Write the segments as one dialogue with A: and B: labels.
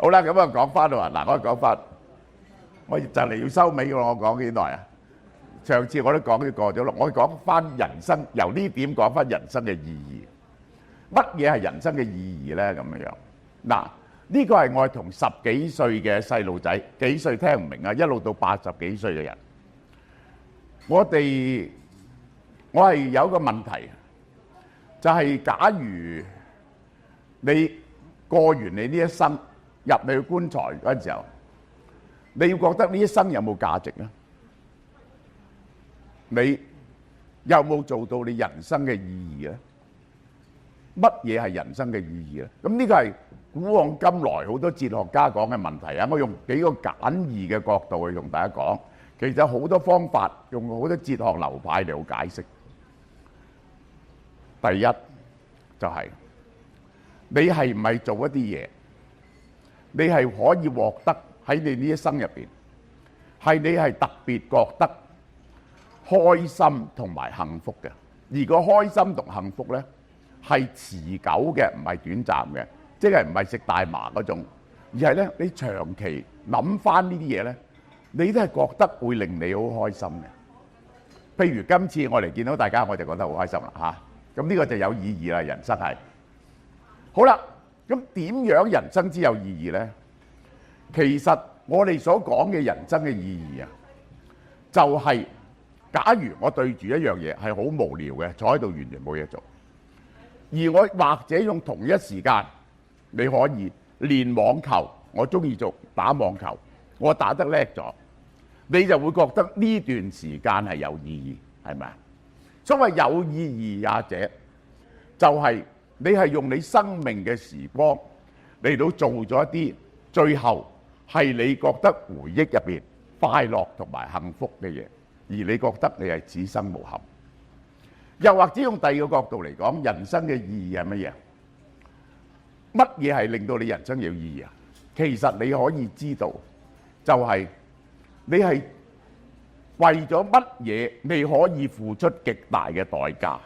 A: 好啦，咁啊講翻啦，嗱，我講翻，我就嚟要收尾喎，我講幾耐啊？上次我都講咗過咗咯，我講翻人生，由呢點講翻人生嘅意義。乜嘢係人生嘅意義咧？咁樣嗱，呢個係我同10幾歲嘅細路仔，幾歲聽唔明啊，一路到80幾歲嘅人，我係有一個問題，就係假如你過完你呢一生入你去棺材嗰陣時候，你要覺得呢一生有冇價值咧？你有冇做到你人生嘅意義咧？乜嘢係人生嘅意義咧？咁呢個係古往今來好多哲學家講嘅問題啊！我用幾個簡易嘅角度去同大家講，其實有好多方法，用好多哲學流派嚟解釋。第一就係你係唔係做一啲嘢，你係可以獲得喺你呢一生入邊，係你係特別覺得開心同埋幸福嘅。而個開心同幸福呢，係持久嘅，唔係短暫嘅，即係唔係食大麻嗰種，而係呢，你長期諗翻呢啲嘢呢，你都係覺得會令你好開心嘅。譬如今次我嚟見到大家，我就覺得好開心啦嚇。咁呢個就有意義啦，人生係。好啦，咁點樣人生之有意義呢？其實我哋所講嘅人生嘅意義啊，就係假如我對住一樣嘢係好無聊嘅，坐喺度完全冇嘢做，而我或者用同一時間，你可以練網球，我中意做打網球，我打得叻咗，你就會覺得呢段時間係有意義，係咪啊？所謂有意義也者，就係你係用你生命嘅時光嚟到做咗一啲最後係你覺得回憶入邊快樂同埋幸福嘅嘢，而你覺得你係此生無憾。又或者用第二個角度嚟講，人生嘅意義係乜嘢？乜嘢係令到你人生有意義啊？其實你可以知道，就係你係為咗乜嘢，你可以付出極大嘅代價，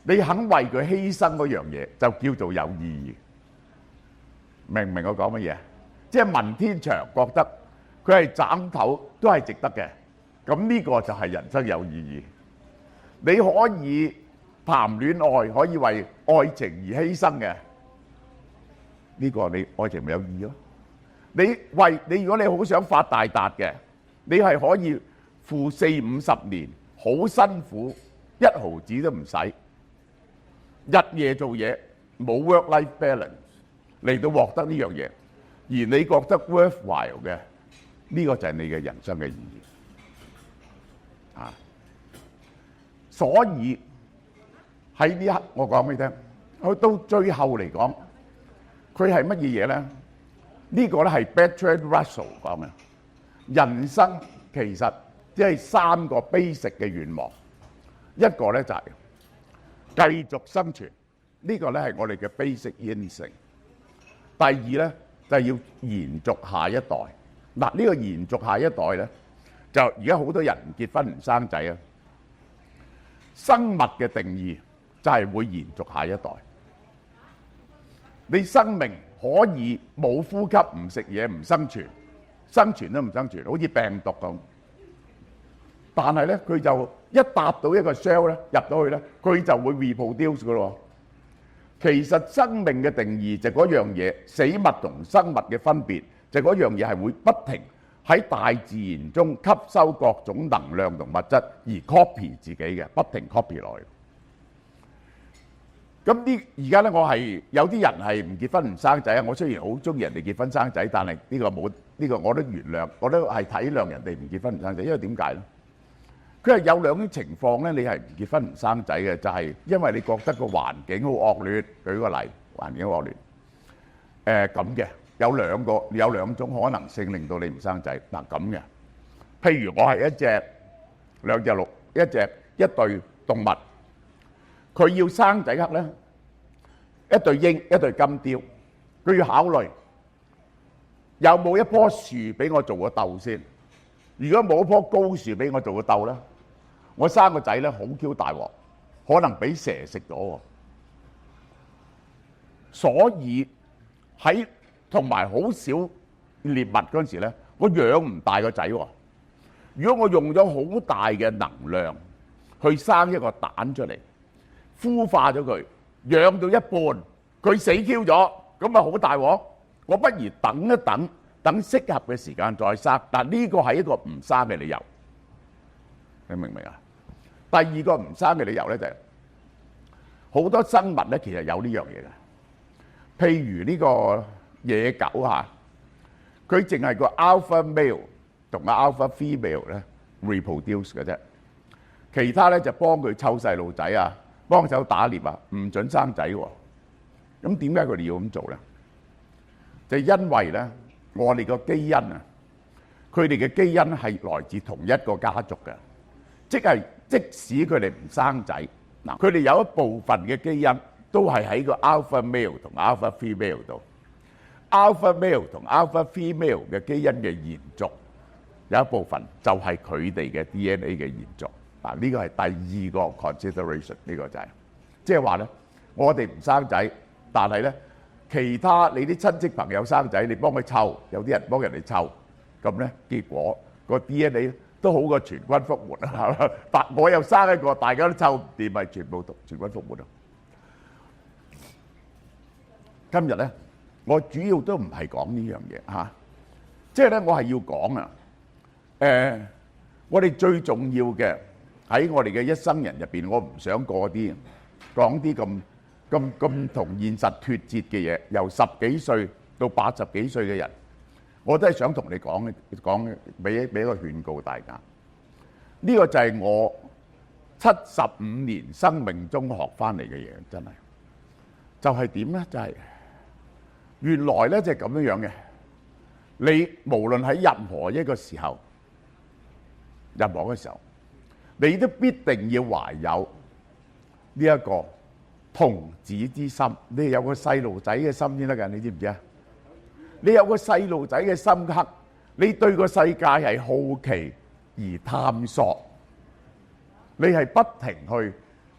A: 你肯為佢犧牲嗰樣嘢，就叫做有意義。明唔明我講乜嘢？即係文天祥覺得佢係斬頭都係值得嘅，咁呢個就係人生有意義。你可以談戀愛，可以為愛情而犧牲嘅，呢個你愛情咪有意義咯？你如果你好想發大達嘅，你係可以付40-50年，好辛苦，1毫子都唔使，日夜做嘢，冇 work-life balance 嚟到獲得呢樣嘢，而你覺得 worthwhile 嘅，呢個就係你嘅人生嘅意義啊！所以喺呢一刻，我講俾你聽，去到最後嚟講，佢係乜嘢嘢咧？呢個咧係 Bertrand Russell 講嘅。人生其實即係3個 basic 嘅願望，一個咧就係繼續生存，呢個咧係我哋嘅 basic instinct。第二咧就係要延續下一代。嗱，呢個延續下一代咧，就而家好多人唔結婚唔生仔啊。生物嘅定義就係會延續下一代。你生命可以冇呼吸、唔食嘢、唔生存，生存都唔生存，好似病毒咁。但係咧，佢就一搭到一個 cell 咧，入到去咧，佢就會 reproduce 噶咯。其實生命嘅定義就嗰樣嘢，死物同生物嘅分別就嗰樣嘢係會不停喺大自然中吸收各種能量同物質而 copy 自己嘅，不停 copy 落去。咁而家咧，我係有啲人係唔結婚唔生仔啊！我雖然好中意人哋結婚生仔，但係呢個冇呢個我都原諒，我都係體諒人哋唔結婚唔生仔，因為點解咧？佢係有兩種情況咧，你係唔結婚唔生仔嘅，就係因為你覺得個環境好惡劣。舉個例，環境惡劣，咁嘅有兩種可能性令到你唔生仔。嗱咁嘅，譬如我係一對動物，佢要生仔刻咧，一對鷹一對金雕，佢要考慮有冇一棵樹俾我做個竇先。如果冇一棵高樹俾我做個竇咧，我生個仔咧好 Q 大鑊，可能俾蛇食咗喎。所以喺同埋好少獵物嗰陣時咧，我養唔大個仔喎。如果我用咗好大嘅能量去生一個蛋出嚟，孵化咗佢，養到一半佢死 Q 咗，咁咪好大鑊。我不如等一等，等適合嘅時間再生。但呢個係一個唔生嘅理由，你明唔明啊？第二個唔生嘅理由咧就係好多生物咧其實有呢樣嘢嘅，譬如呢個野狗嚇，佢淨係個 alpha male 同個 alpha female 咧 reproduce 嘅啫，其他咧就幫佢湊細路仔啊，幫手打獵啊，唔準生仔喎。咁點解佢哋要咁做咧？就因為咧，我哋個基因啊，佢哋嘅基因係來自同一個家族嘅，即使佢哋唔生仔，嗱，佢哋有一部分嘅基因都係喺個 alpha male 同 alpha female 度。alpha male 同 alpha female 嘅基因嘅延續，有一部分就係佢哋嘅 DNA 嘅延續。嗱，呢個係第二個 consideration， 呢個就係即係話咧，我哋唔生仔，但係咧其他你啲親戚朋友生仔，你幫佢湊，有啲人幫人哋湊，咁咧結果個 DNA 都好過全軍覆沒啊！但我又生一個，大家都湊唔掂，咪全軍覆沒咯。今日咧，我主要都唔係講呢樣嘢嚇，即係咧我係要講啊，我哋最重要嘅喺我哋嘅一生人入邊，我唔想講啲咁同現實脫節嘅嘢。由10幾歲到80幾歲嘅人，我都係想同你講俾一個勸告大家。呢個就係我75年生命中學翻嚟嘅嘢，真係就係點咧？就係原來咧就係咁樣嘅。你無論喺任何一個時候，你都必定要懷有呢一個童子之心。你有個細路仔嘅心先得㗎，你知唔知啊？你有個細路仔嘅深刻，你對個世界係好奇而探索，你係不停去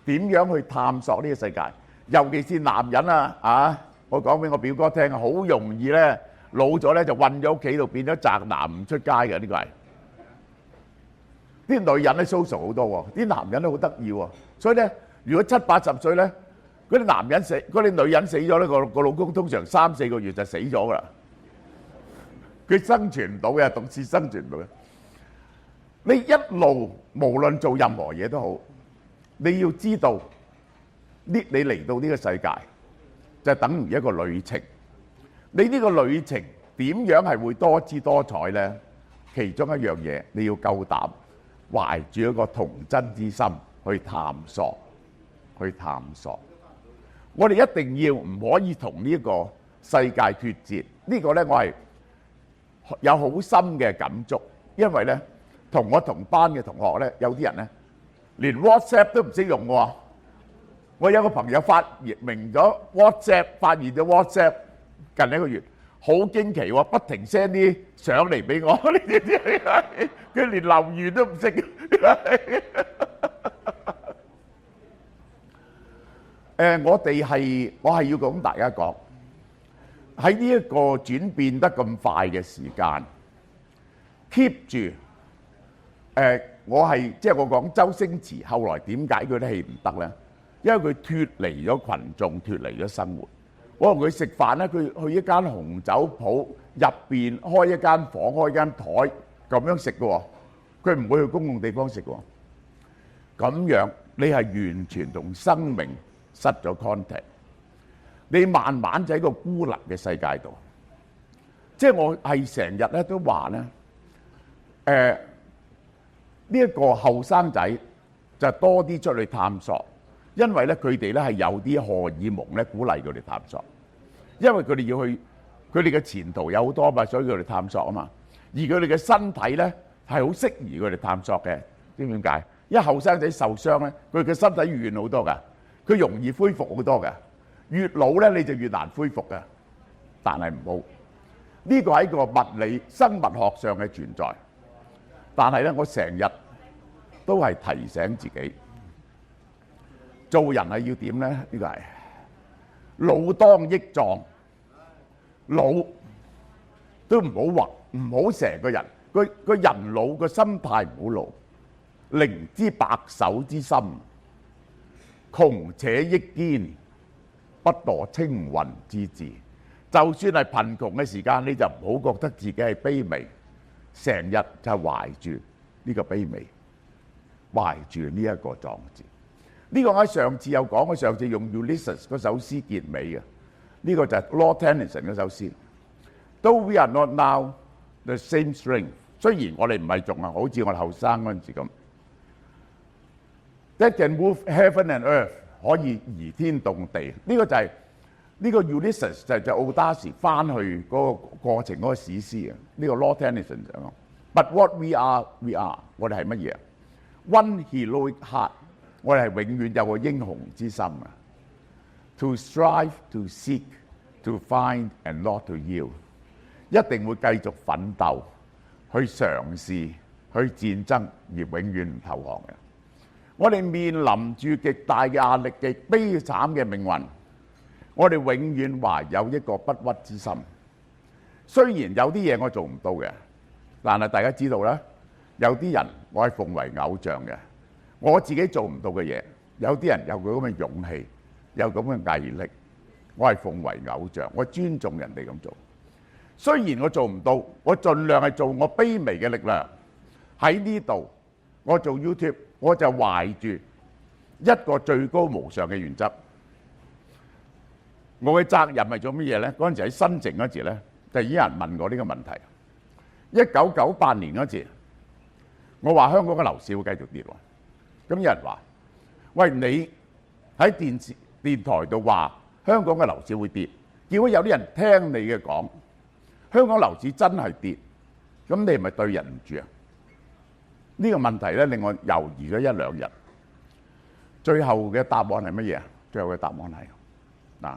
A: 點樣去探索呢個世界。尤其是男人啊，我講俾我表哥聽，好容易咧老咗咧就韞咗屋企度，變咗宅男唔出街嘅。呢個係啲女人咧 social 好多喎，啲男人都好得意喎。所以咧，如果70、80歲咧，嗰啲男人死，嗰啲女人死咗咧，個老公通常3、4個月就死咗噶啦。佢生存唔到嘅，獨自生存唔到嘅。你一路無論做任何嘢都好，你要知道你嚟到呢個世界就等於一個旅程。你呢個旅程點樣係會多姿多彩呢？其中一樣嘢你要夠膽懷住一個童真之心去探索，我哋一定要唔可以同呢個世界脫節。呢個呢，我係有好深嘅感觸，因為呢，同我同班嘅同學呢，有啲人呢，連 WhatsApp 都唔識用喎。我有個朋友發明咗 WhatsApp， 發現咗 WhatsApp 近1個月，好驚奇喎，不停 send 啲相嚟俾我，佢連留言都唔識。我係要講大家講，喺呢一個轉變得咁快嘅時間 ，keep 住我講周星馳後來點解佢啲戲唔得咧？因為佢脫離咗群眾，脫離咗生活。我同佢食飯咧，佢去一間紅酒鋪入邊開一間房，開間台咁樣食嘅喎，佢唔會去公共地方食嘅喎。咁樣你係完全同生命失咗 contact， 你慢慢就喺個孤立嘅世界度。即係我係成日咧都話咧，呢一個後生仔就多啲出去探索。因為咧，佢哋咧係有啲荷爾蒙咧鼓勵佢哋探索，因為佢哋要去，佢哋嘅前途有好多嘛，所以佢哋探索啊嘛。而佢哋嘅身體咧係好適宜佢哋探索嘅，知唔知點解？因為後生仔受傷咧，佢嘅身體軟好多㗎，佢容易恢復好多㗎。越老咧你就越難恢復㗎。但係唔好，呢個係一個物理生物學上嘅存在。但係咧，我成日都係提醒自己。做人係要點咧？呢個係老當益壯，老都唔好畫，唔好成個人個人老個心態唔好老，寧知白首之心，窮且益堅，不墮青雲之志。就算係貧窮嘅時間，你就唔好覺得自己係卑微，成日就懷住呢個卑微，懷住呢一個壯志。呢個我上次有講，我上次用 Ulysses 嗰首詩結尾嘅，呢個就係 Lord Tennyson 嗰首詩。Though we are not now the same strength， 雖然我哋唔係仲係好似我哋後生嗰陣時咁，that can move heaven and earth， 可以移天動地。呢個就係呢個 Ulysses 就係奧達斯翻去嗰個過程嗰個史詩啊。呢個 Lord Tennyson 就講 ，But what we are，我哋係乜嘢 ？One heroic heart， 我哋係永遠有個英雄之心啊。To strive, to seek, to find and not to yield， 一定會繼續奮鬥，去嘗試，去戰爭，而永遠唔投降嘅。我哋面臨住極大嘅壓力、極悲慘嘅命運，我哋永遠懷有一個不屈之心。雖然有啲嘢我做唔到嘅，但係大家知道啦，有啲人我係奉為偶像嘅。我自己做唔到嘅嘢，有啲人有佢咁嘅勇氣，有咁嘅毅力，我係奉為偶像，我尊重人哋咁做。雖然我做唔到，我盡量係做我卑微嘅力量。喺呢度，我做 YouTube， 我就懷住一個最高無上嘅原則。我嘅責任係做乜嘢呢？嗰陣時喺新城嗰時呢，就已經有人問我呢個問題。1998年嗰時，我話香港嘅樓市會繼續跌喎。咁有人話：喂，你喺電台度話香港嘅樓市會跌，結果有啲人聽你嘅講，香港樓市真係跌，咁你係咪對人唔住啊？呢個問題咧令我猶豫咗一兩日，最後嘅答案係乜嘢啊？最後嘅答案係嗱，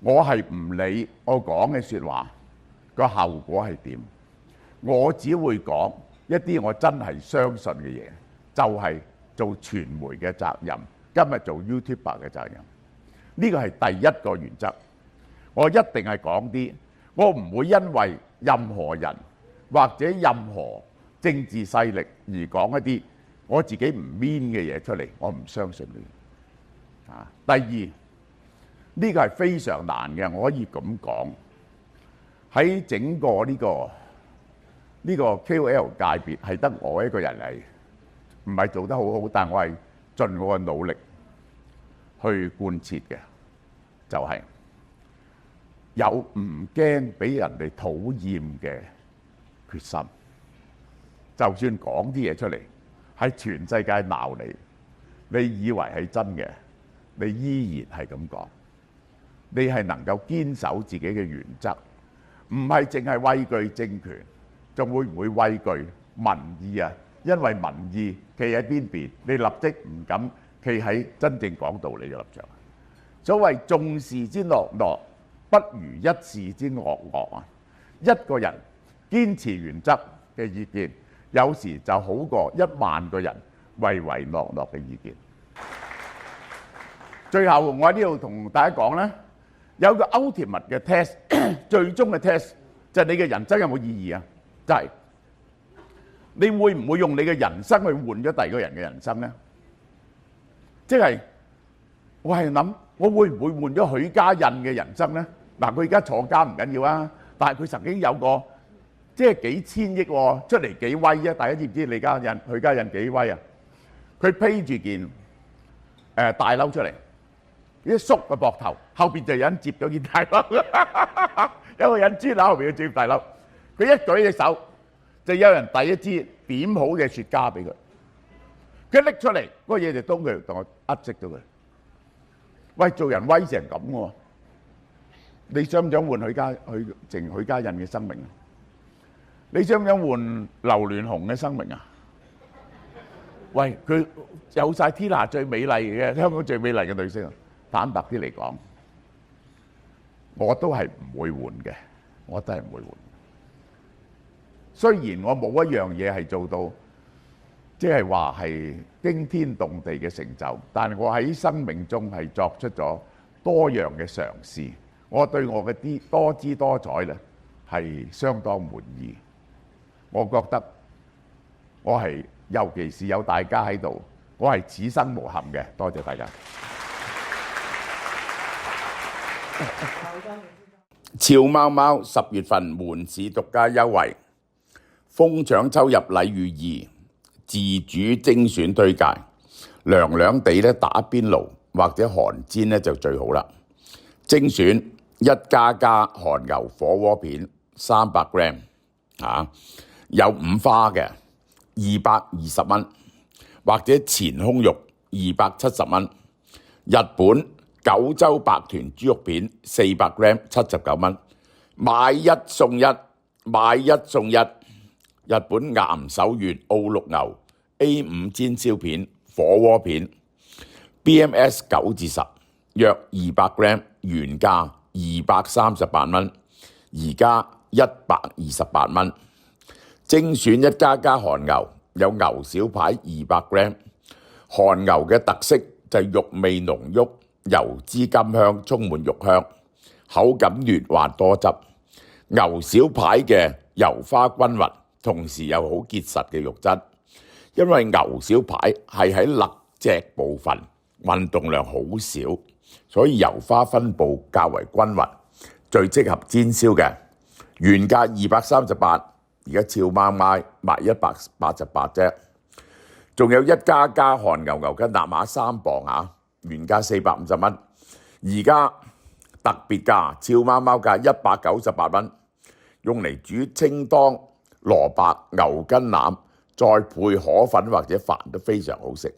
A: 我係唔理我講嘅説話個後果係點，我只會講一啲我真係相信嘅嘢，就係做傳媒嘅責任，今日做 YouTuber 嘅責任。呢個係第一個原則，我一定係講啲，我唔會因為任何人或者任何政治勢力而講一啲我自己唔 mean 嘅嘢出嚟，我唔相信你。第二，呢個係非常難嘅，我可以咁講，喺整個呢個 KOL 界別係得我一個人嚟，唔係做得好好，但我係盡我嘅努力去貫徹嘅，就係有唔驚俾人哋討厭嘅決心。就算講啲嘢出嚟，喺全世界鬧你，你以為係真嘅，你依然係咁講。你係能夠堅守自己嘅原則，唔係淨係畏懼政權，仲會唔會畏懼民意啊？因為民意企喺邊邊，你立即唔敢企喺真正講道理嘅立場。所謂眾事之樂樂，不如一事之惡惡啊！一個人堅持原則嘅意見，有時就好過1萬個人唯唯諾諾嘅意見。最後我喺呢度同大家講咧，有個 ultimate 嘅 test， 最終嘅 test 就係你嘅人生有冇意義啊？就係你會唔會用你嘅人生去換咗第二個人嘅人生咧？即係我係諗，我會唔會換咗許家印嘅人生咧？嗱，佢而家坐監唔緊要啊，但係佢曾經有個即係幾千億喎，出嚟幾威啊！大家知唔知許家印幾威啊？佢披住件大褸出嚟，一縮個膊頭，後邊就有人接咗件大褸，有個人專喺後邊去接大褸，佢一舉隻手，就有人遞一支點好嘅雪茄俾佢，佢拎出嚟嗰個嘢就當佢同我壓熄咗佢。喂，做人威成咁喎，你想唔想換許家印嘅生命啊？你想唔想換劉鑾雄嘅生命啊？喂，佢有晒天下最美麗嘅香港最美麗嘅女星，坦白啲嚟講，我都係唔會換嘅，我都係唔會換。雖然我冇一樣嘢係做到，即係話係驚天動地嘅成就，但係我喺生命中係作出咗多樣嘅嘗試。我對我嘅多姿多彩咧，係相當滿意。我覺得我係，尤其是有大家喺度，我係此生無憾嘅。多謝大家。
B: 俏貓貓10月份門市獨家優惠，瘋搶抽入禮遇2，自主精選推介，涼涼地咧打邊爐或者韓煎咧就最好啦。精選1++韓牛火鍋片300g，有5花嘅220蚊，或者前胸肉270蚊，日本九州白豚豬肉片400g 79蚊，買一送一，買一送一。日本岩手縣澳綠牛 A5 煎燒片火鍋片 BMS 9至10，約200g，原價238蚊，而家128蚊。精選1++韓牛有牛小排200g，韓牛嘅特色就係肉味濃郁，油脂甘香，充滿肉香，口感嫩滑多汁。牛小排嘅油花均勻，同時又好結實嘅肉質。因為牛小排係喺肋脊部分，運動量好少，所以油花分佈較為均勻，最適合煎燒嘅。原價238，而家俏貓貓賣188啫。仲有1++韓牛牛筋納碼3磅原價450蚊，而家特別價俏貓貓價198蚊，用嚟煮清湯、蘿蔔、牛筋腩，再配河粉或者飯都非常好食。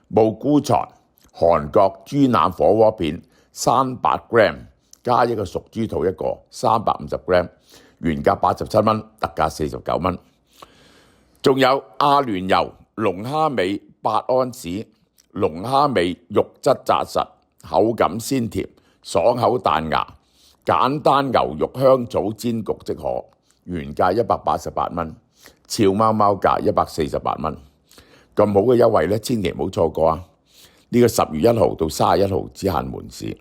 B: 無菇材韓國豬腩火鍋片300g，加一個熟豬肚一個350g，原價87蚊，特價49蚊。仲有阿聯酋龍蝦尾8安士，龍蝦尾肉質紮實，口感鮮甜，爽口彈牙，簡單牛肉香草煎焗即可，原價188蚊，俏貓貓價148蚊。咁好嘅優惠咧，千祈唔好錯過啊！呢個10月1號到31號只限門市。